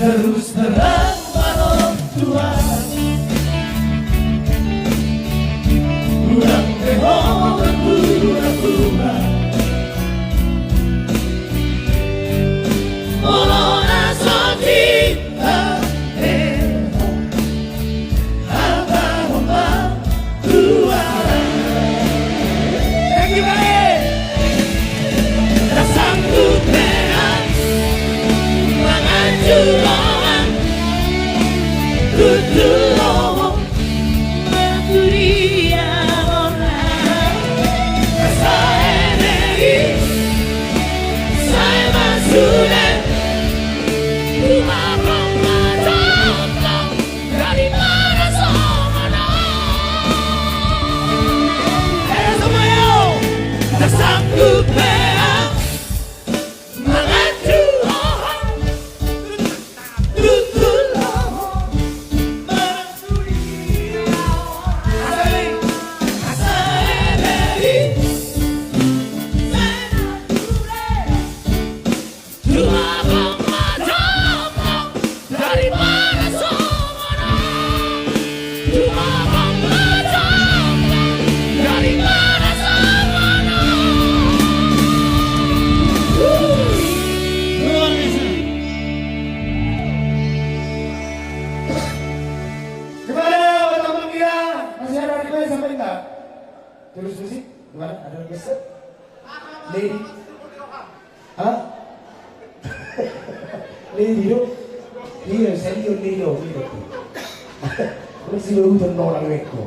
Terus terang malam Tuhan, kurang tehoran pura-pura, molona sotinta hamba Tuhan. Thank you guys. Tak sanggup perang mengancuran Kutulong Maturia orang Saya beri Saya masukan Rumah pemadam Dari mana semana semua yo Tak sanggup perang mengancuran terus musik gimana? Ada yang geser? Lady? Hah? Lady dong? Iya, saya lihat Lady dong. Masih baru tenang aku.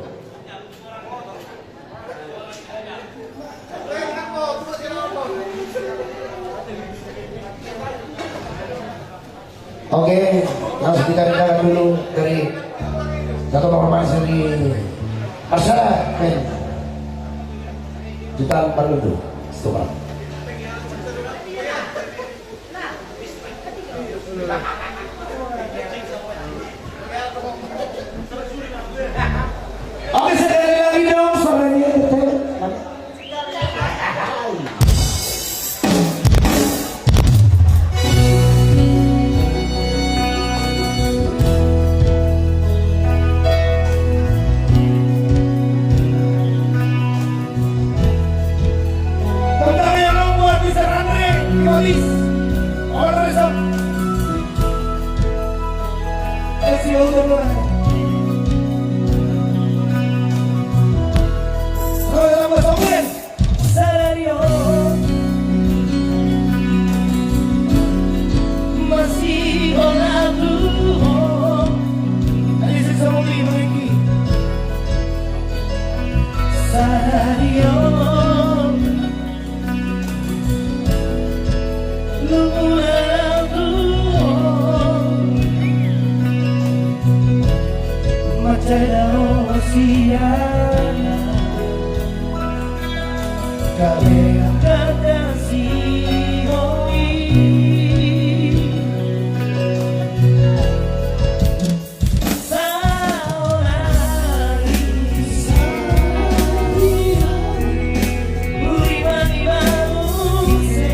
Oke, langsung kita dengarkan dulu dari satu performance dari Arsala Ben. Jutaan Parudo, stop. Oke, sekali lagi dong suaranya detail. Masih Diana kalian kekasih Hoi Saolari Burimani Bause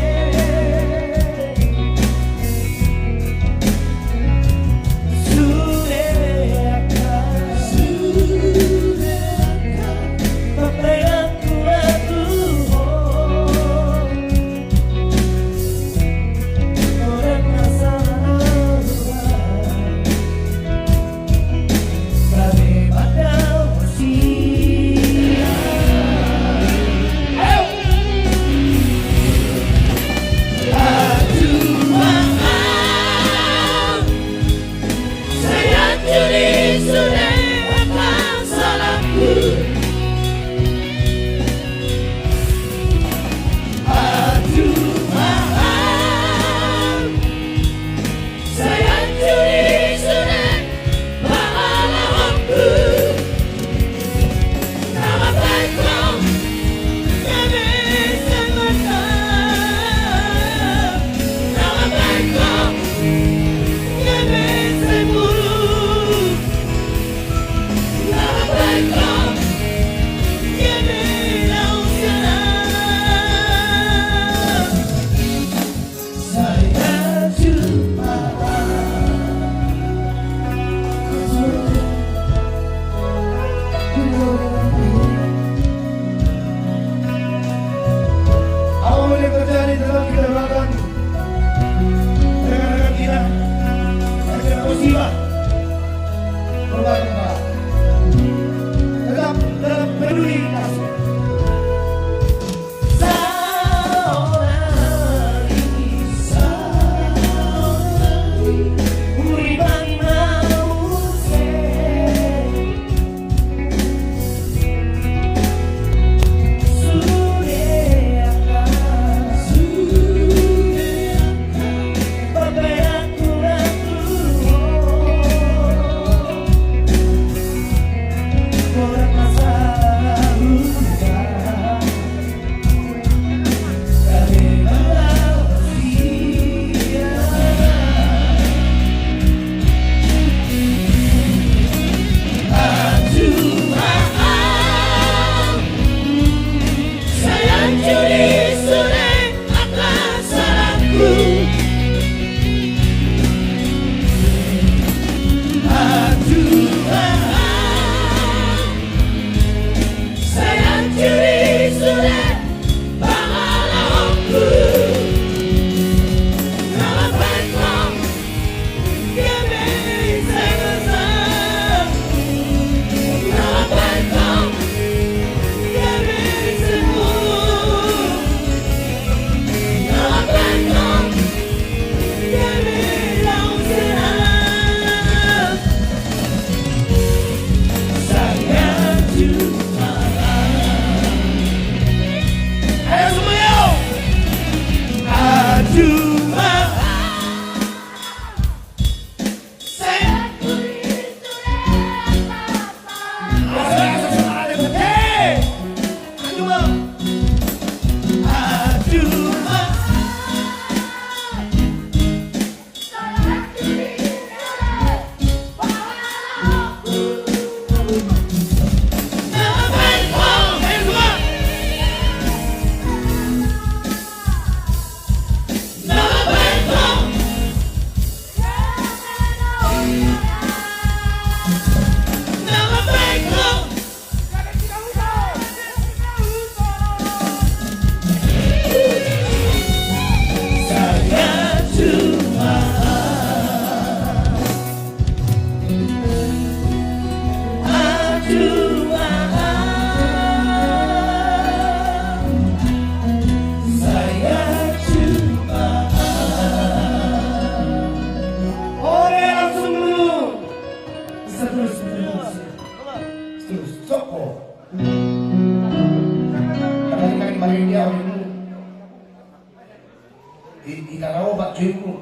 Ikaraw ba cuy ko?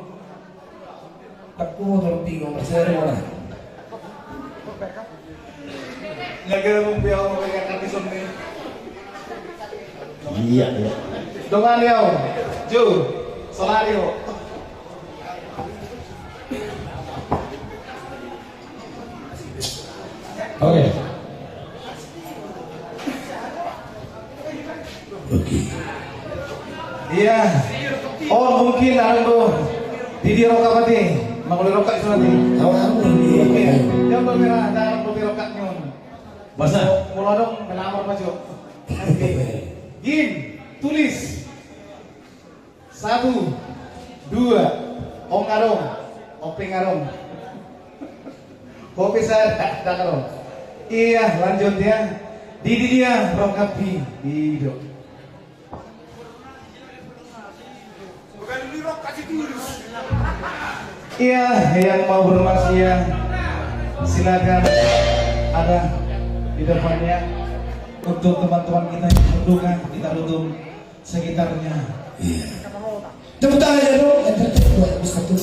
Takbo, tulog tingong, masaya rin mo na. Nagawang biyaw mo kaya katison ni. Iya, iya. Dongan liao, Ju, Solario. Oke. Oke. Iya. Oh mungkin anu Didi roka pati, makuli roka itu nanti. Tahu Oke, ini. yang bermerah dan putih roka nyun. Masa? Mula dong melamar maju. Gin, tulis. 1, 2, Om Ngarong, Openg Ngarong. Kopi saya tak ngarong. Iya, lanjut ya. Didi dia rokapi, hidup. Iya, yang mau bermaksiat silakan ada di depannya untuk teman-teman kita yang mendukung kita dukung sekitarnya. Iya. Tepuk tangan ya dong. Entertain buat bisa tuh.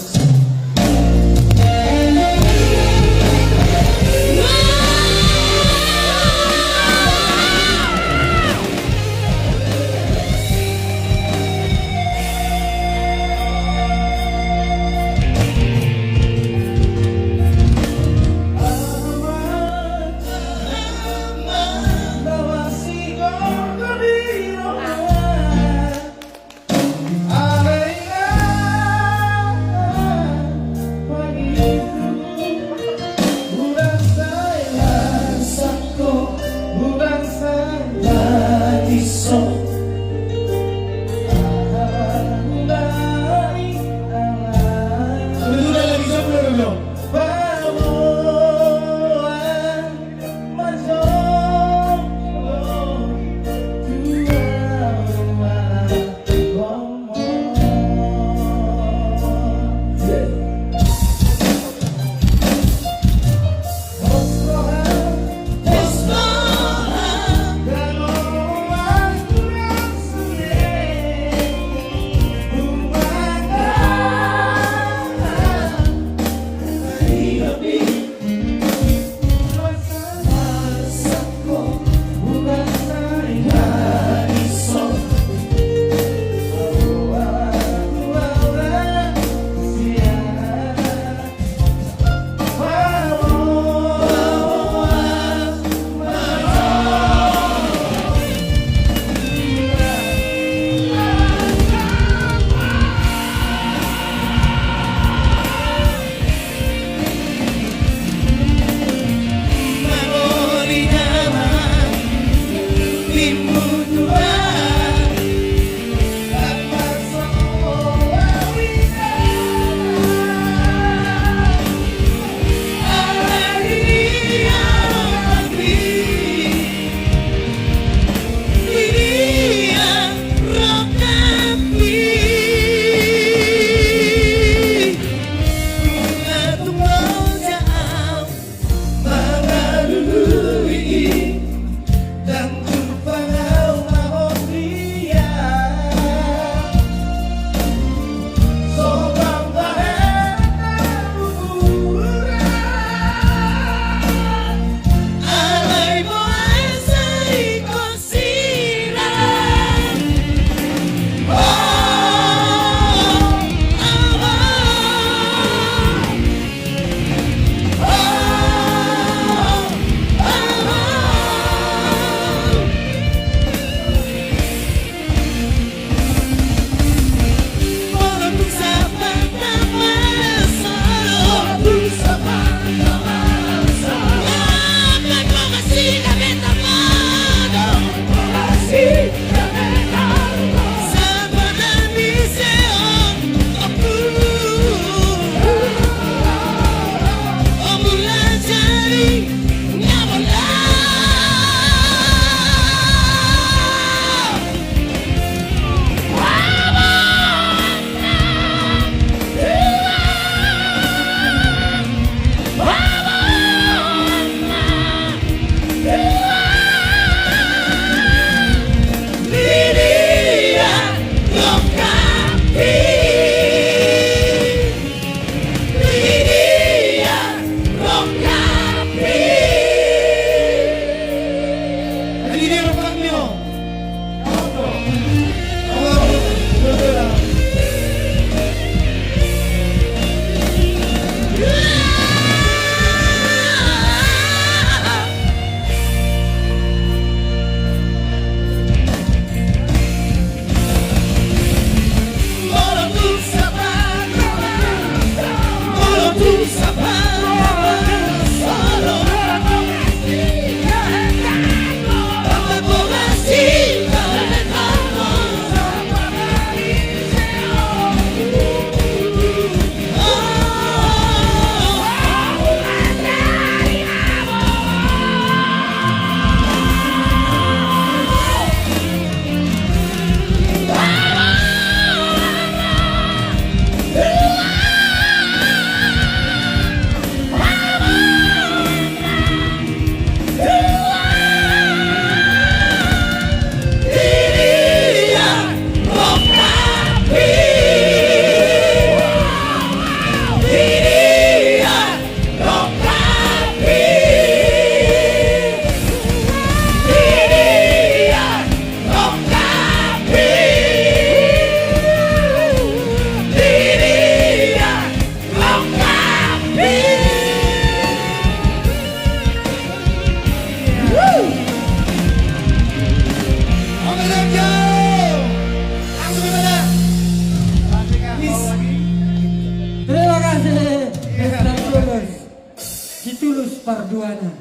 Parduana.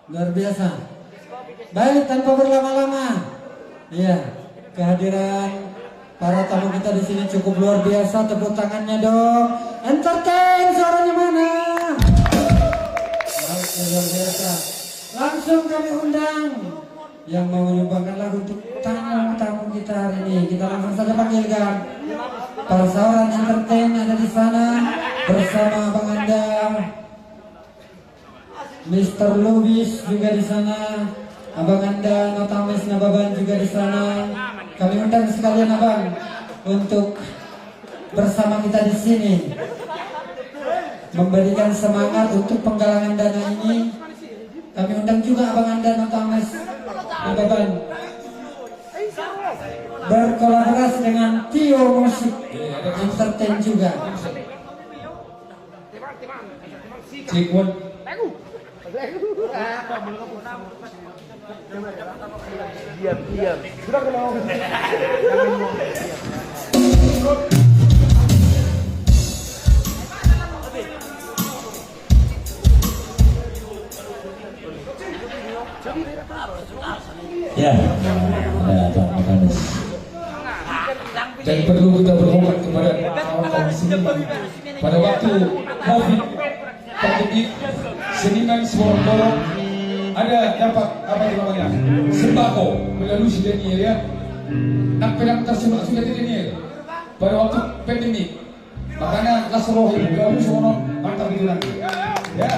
Luar biasa. Baik, tanpa berlama-lama. Iya, kehadiran para tamu kita di sini cukup luar biasa. Tepuk tangannya dong. Entertain, suaranya mana? Oke, luar biasa. Langsung kami undang yang mau menyumbangkan lagu untuk tamu-tamu kita hari ini. Kita langsung saja panggilkan. Para sahabat entertain ada di sana bersama Bang Anda, Mr. Lubis juga di sana, Abang Anda, Notames Nababan juga di sana. Kami undang sekalian Abang untuk bersama kita di sini memberikan semangat untuk penggalangan dana ini. Kami undang juga Abang Anda, Notames Nababan, berkolaborasi dengan Tio Musik Entertain juga. Cikun. Ya, Pak Mekanis. Dan perlu kita berhormat kepada kawan-kawan seni pada waktu COVID pandemi, seniman Sorong ada dapat apa namanya sembako melalui Daniel ya. Nak tersemak sudah Daniel pada waktu pandemi. Makanya Lasroh itu melalui Sorong mantap itu nanti. Ya.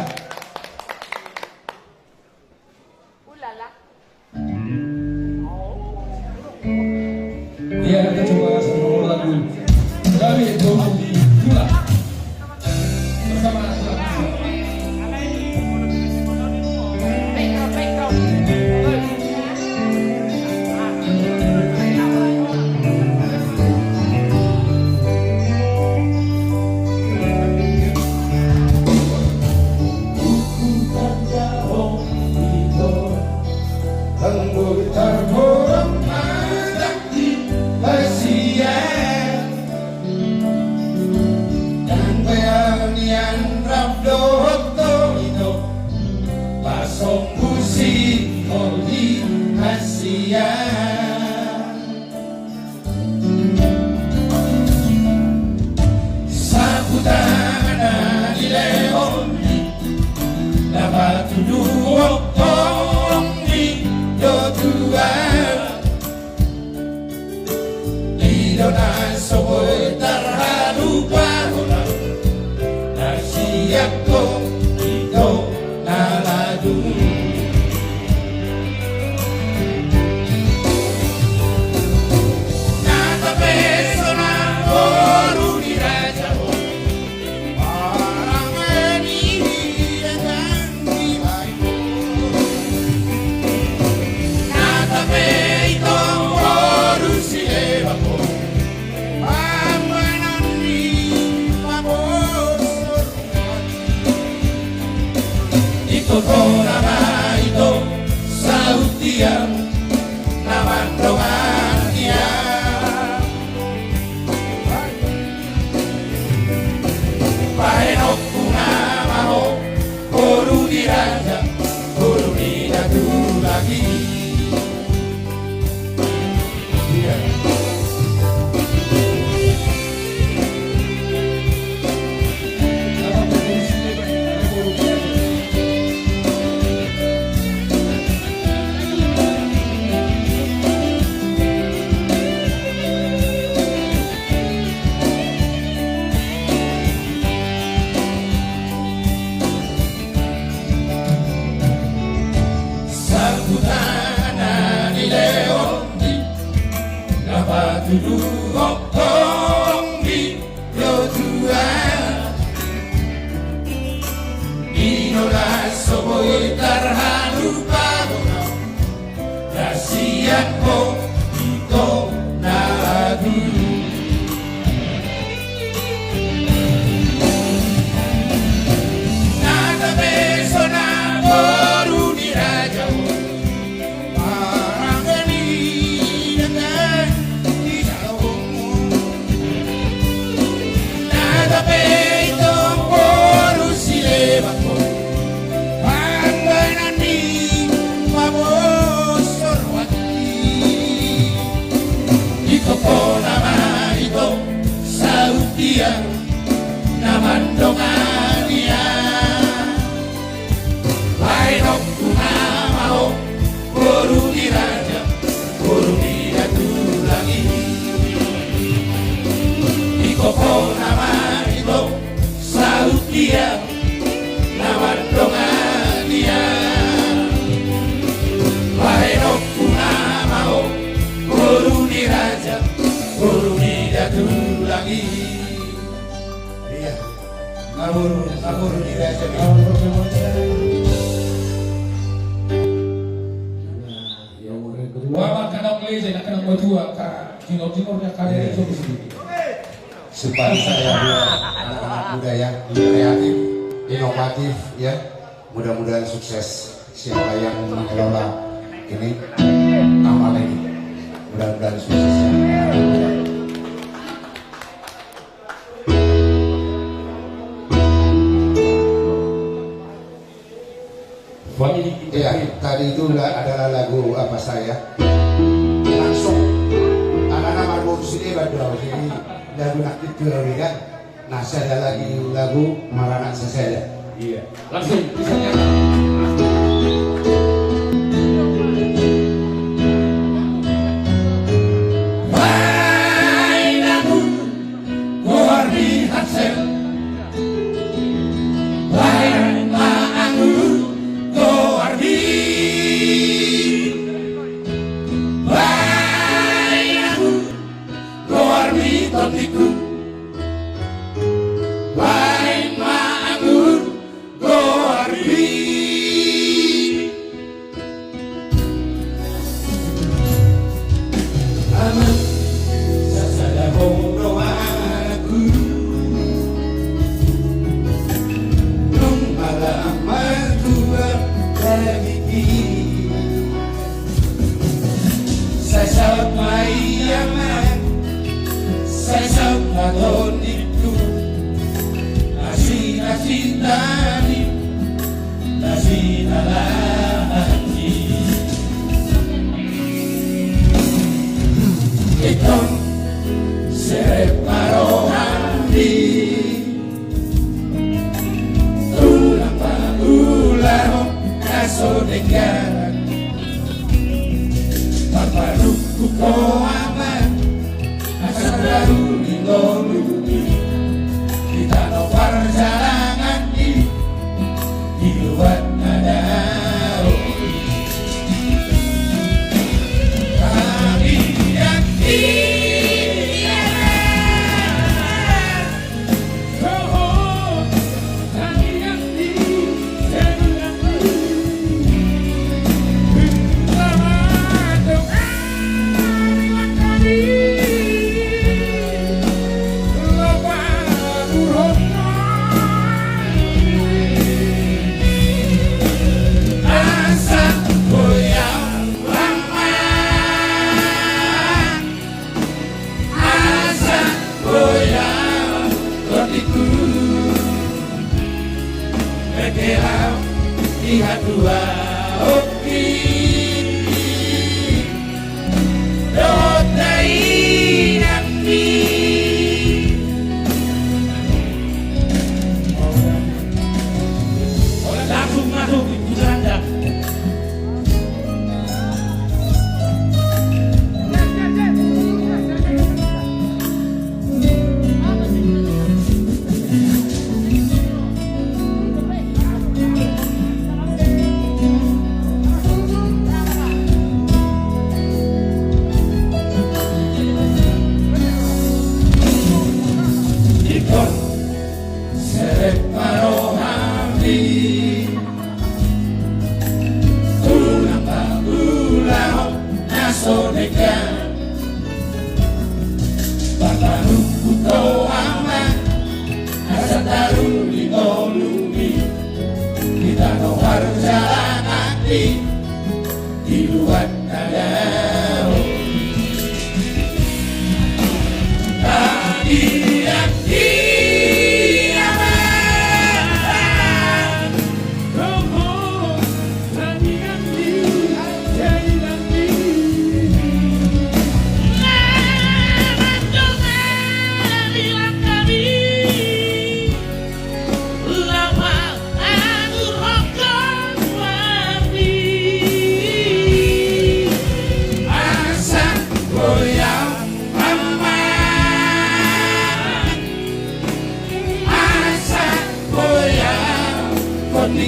Dia kita coba satu lagu dari Domi Gula bersama namandongania Lainok kumamao Guru diraja Guru diratulangi Ikopo nama ito Salut dia namandongania Lainok kumamao Guru diraja Guru diratulangi Iya, ngabur diraja Wama kanang leje na kanang bajua ka jinor-jinornya kalian itu sendiri. Supaya saya dua anak-anak muda yang kreatif, inovatif ya, mudah-mudahan sukses. Siapa yang mengelola ini amal ini, mudah-mudahan sukses ya. Iya, tadi itu adalah lagu apa saya langsung anak-anak marbot sini badraw jadi lagu nakit kerawigan. Nah saya ada lagi lagu Maranak Seseda. Iya. Langsung misalnya.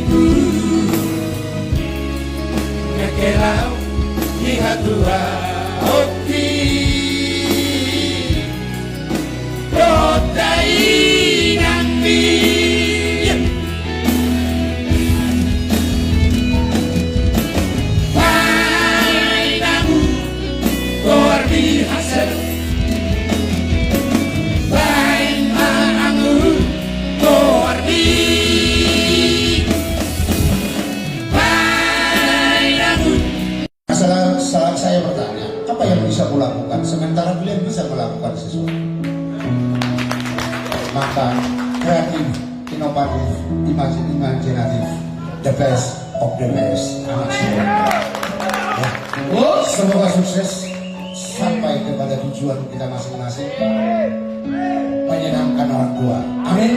hatiku ngekelau lihat dua oki protein nanti painamu luar biasa painamu luar biasa. Saya bertanya, apa yang bisa kulakukan sementara beliau bisa melakukan sesuatu? Maka kreatif, inovatif, imajinatif, the best of the best. Ya. Semoga sukses sampai kepada tujuan kita masing-masing, menyenangkan orang tua. Amin.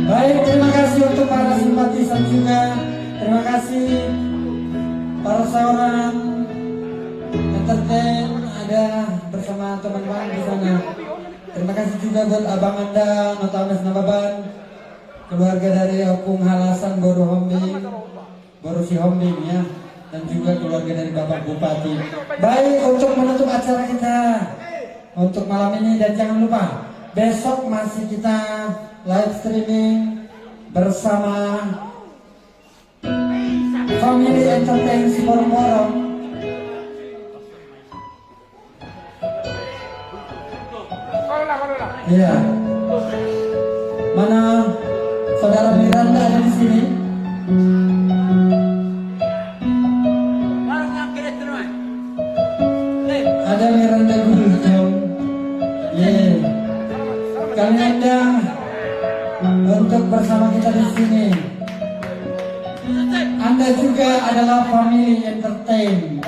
Baik, terima kasih untuk para simpatisan juga. Terima kasih para saluran entertain ada bersama teman-teman di sana. Terima kasih juga buat abang anda Notames Nababan, keluarga dari Opung Halasan Boru Hombing, Boru Si Hombing ya, dan juga keluarga dari Bapak Bupati. Baik, untuk menutup acara kita untuk malam ini, dan jangan lupa besok masih kita live streaming bersama Family Entertain Borong-Borong. Iya. Mana saudara Miranda ada di sini? Ada Miranda Guljong. Yeah. Kami undang untuk bersama kita di sini. Anda juga adalah Family Entertain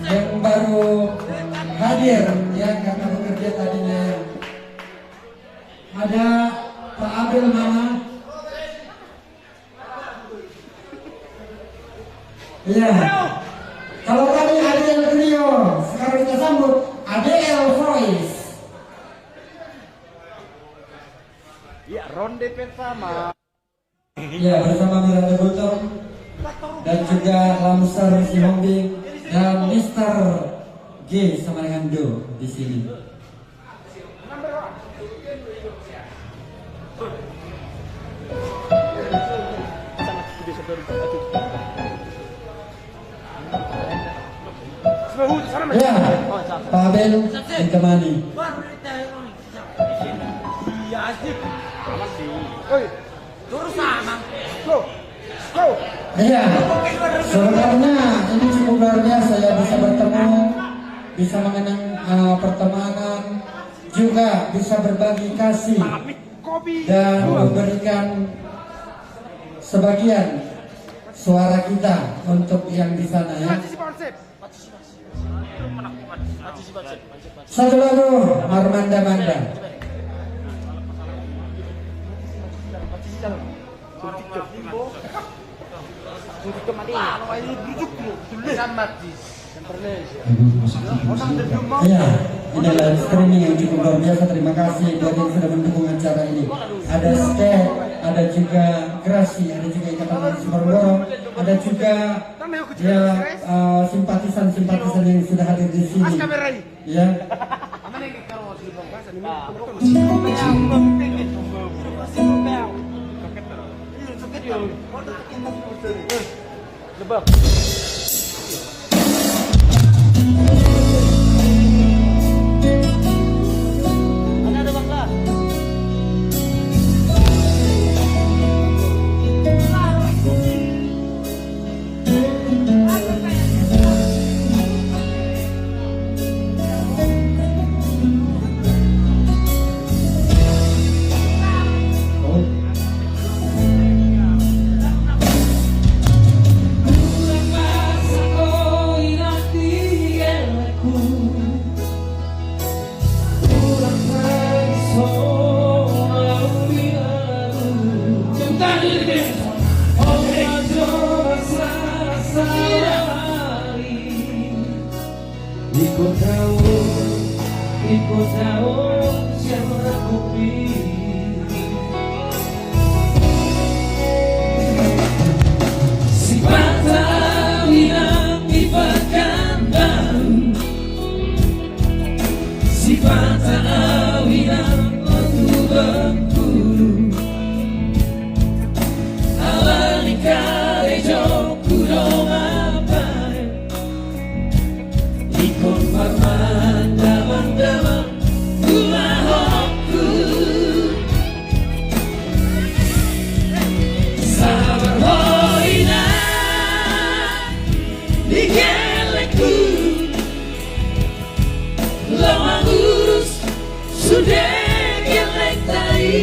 yang baru hadir ya karena bekerja tadinya. Ada Pak Abel Mama. Iya. Kalau tadi Adel Rio, sekarang kita sambut Adel Voice. Ya, ronde pertama. Ya, bersama Miranda Botol dan juga Lamsar Si Hombing dan Mr. G sama dengan Do di sini. Ya, Pak Abel ditemani. Iya, sebenarnya ini cukup luar biasa ya, bisa bertemu, bisa mengenang pertemanan, juga bisa berbagi kasih dan memberikan sebagian suara kita untuk yang di sana ya. Satu lagu Armanda Manda. Ya, ini live streaming yang cukup luar biasa. Terima kasih buat yang sudah mendukung acara ini. Ada Step, ada juga Grasi, ada juga Ikatan Borong, ada juga ya simpatisan-simpatisan yang sudah hadir di sini. Ya. tahu siapa bukti. Si Batawi di Pekanbaru, si Batawi waktu Bengkulu, alani karejo kudoma pare, ikon parman daman-daman gulahokku. Sabar hoina digelekku, lama urus sudah gelek tadi.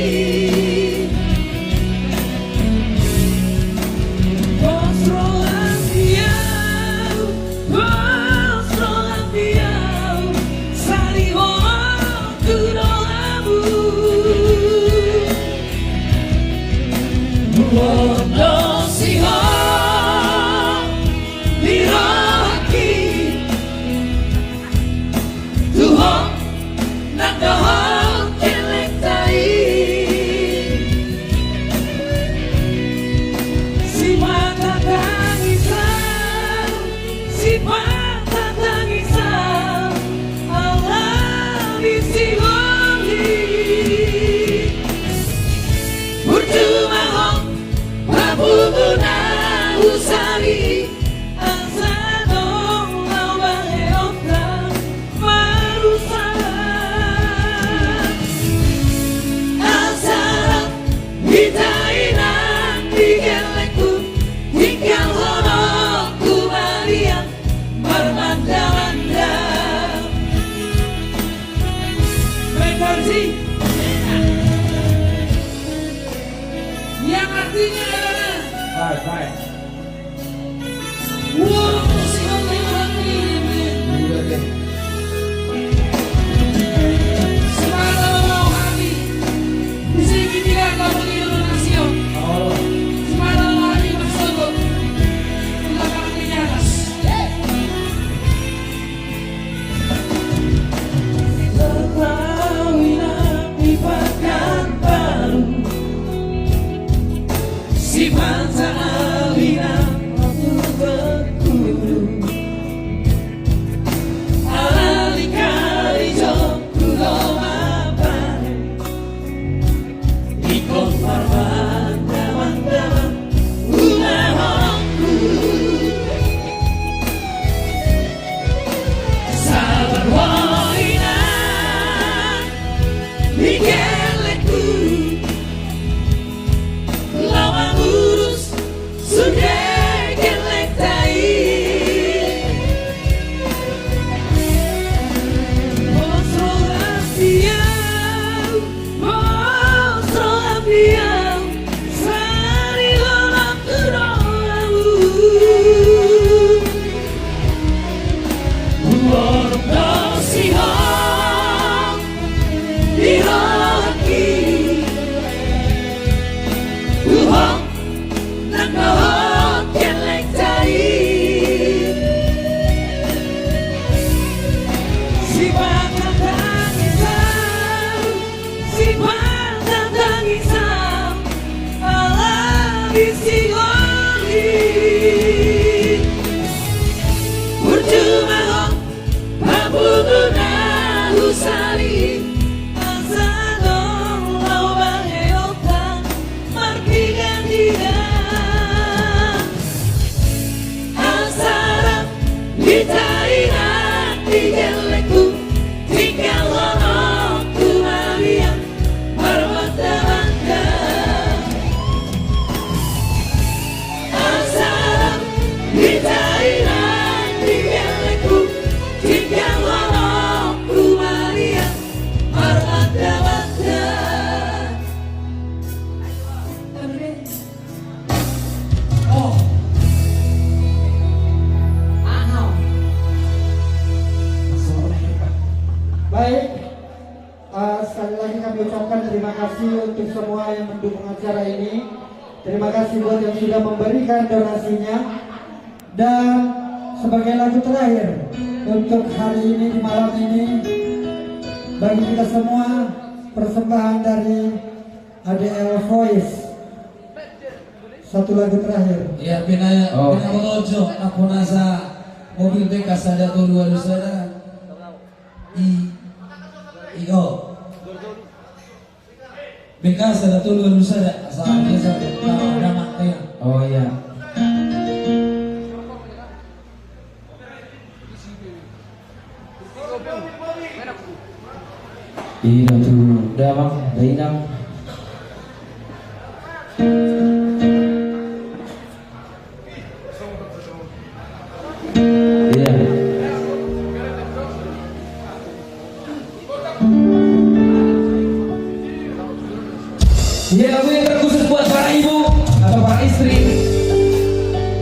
Yang artinya adalah si mata aliran waktu Bengkulu, alali karijo kudoma pare, ikon parman daman-daman gulahokku. Sabar hoina digelekku, lama urus sudah gelek tai. Mostro apiau, sari lolam kudoamu. Buorong dosihong dihoki, uhong nakahoki gelek tai. Si batang tangisan, si batang tangisan, alami si goli. Percuma pabuguna usari, asadong lawang eotan markigan tidak. Asarap ditainan digelekku, tinggal lonokku Maria Marwata-Bangga. Asarap ditainan digelekku, tinggal lonokku Maria Marwata-Bangga. Oh. Baik, sekali lagi kami ucapkan terima kasih untuk semua yang mendukung acara ini. Terima kasih buat yang sudah memberikan donasinya. Dan sebagai lagu terakhir, untuk hari ini di malam ini bagi kita semua persembahan dari ADL Voice. Satu lagu terakhir. Ya, pina motojo ako nasa mobil bekas ada tuh luar sana. Iyo. Bekas ada tuh luar sana. Asal biasa ada makanya. Oh iya. Iya tuh, udah bang, udah inang. Iya. Iya, lagu yang terkhusus buat para ibu atau para istri.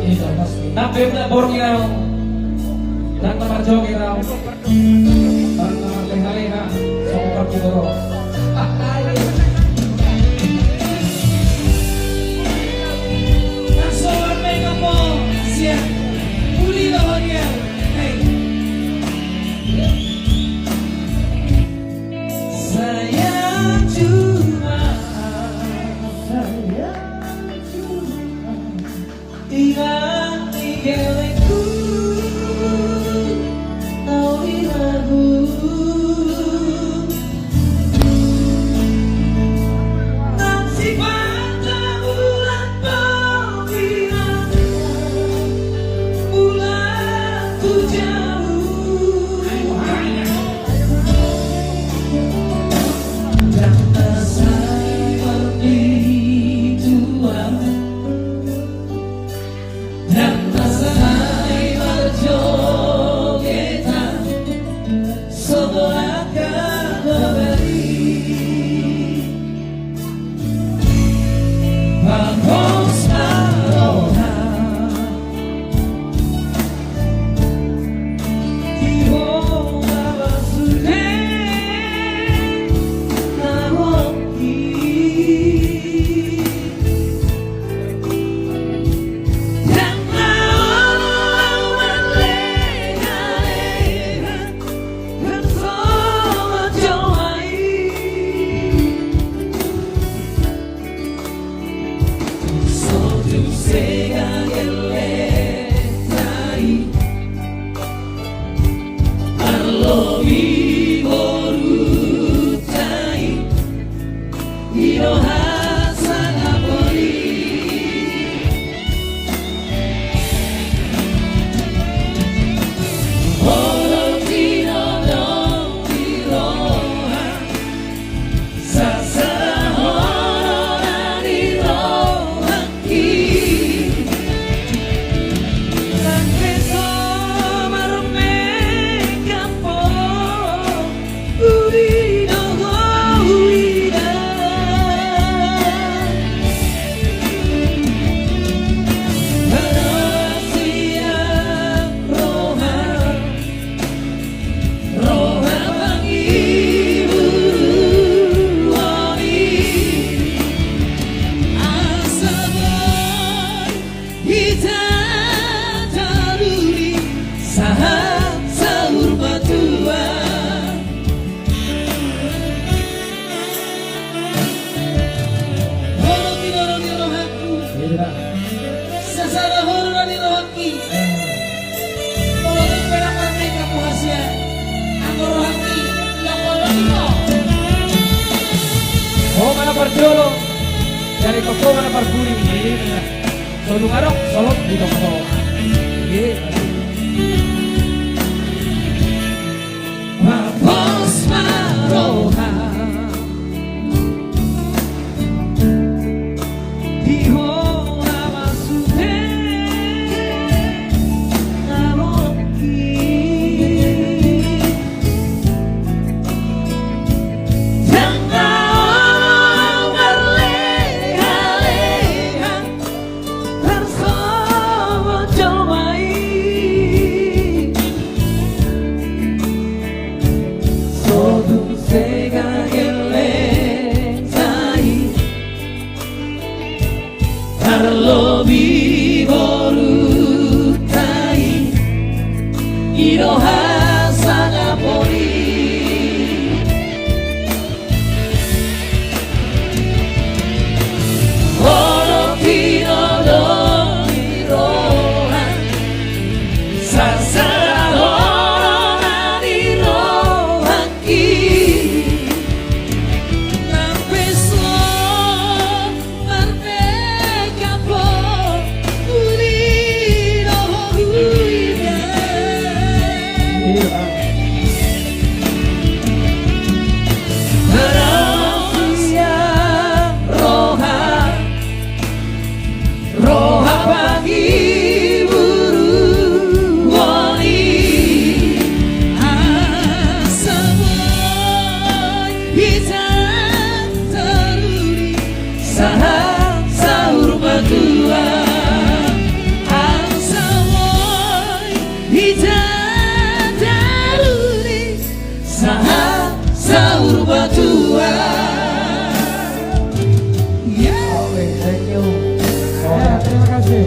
Iya pasti. Tapi udah borong irau, dan nomor jauh irau, dan nomor leha-leha, sama perkudoro. Nasoan megapo, siap, uli lawannya. Sayang cuma. Ingat tinggalku, tahu lagu. Nanti pada bulan pemilihan, bulan ku jauh. Dan saya begitu lama. Dan masai berjogetan sebelah kembali Bagus Maroha Tihoa Basude Nawoki Oh mana perjolo dari toko mana perguri ini solo ngarok solo di toko Bagus Maroha Tihoa Basude Nawoki Carlo Vivorutai Iroha roha pagi buru wali semua hitam teruri saham sahur berdua semua hitam teruri saham sahur berdua. Thank you. Ya, terima kasih.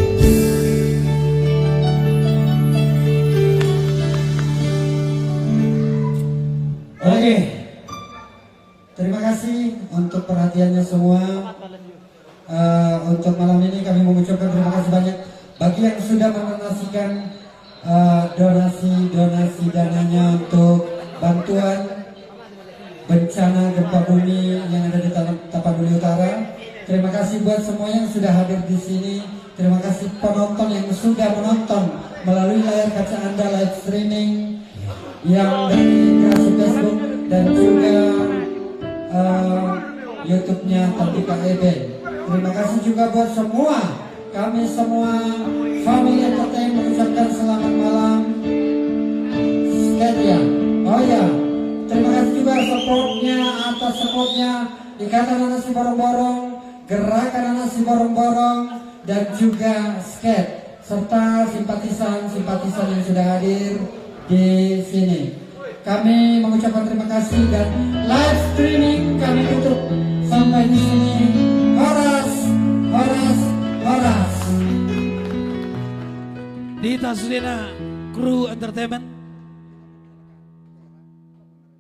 Oke, terima kasih untuk perhatiannya semua. Untuk malam ini kami mengucapkan terima kasih banyak bagi yang sudah mendonasikan donasi dananya untuk bantuan bencana gempa bumi yang ada di Tapanuli Utara. Terima kasih buat semua yang sudah hadir di sini. Terima kasih penonton yang sudah menonton melalui layar kaca Anda live streaming yang dari kreasi Facebook dan juga YouTube-nya Tantika Eben. Terima kasih juga buat semua kami semua family entertainment mengucapkan selamat malam. Sekian. Oh ya, terima kasih juga supportnya Ikatan Anak Si Borong-Borong, Gerakan Anak Si Borong-Borong, dan juga skate serta simpatisan yang sudah hadir di sini. Kami mengucapkan terima kasih dan live streaming kami tutup sampai di sini. Horas. Dita Sudena Kru Entertainment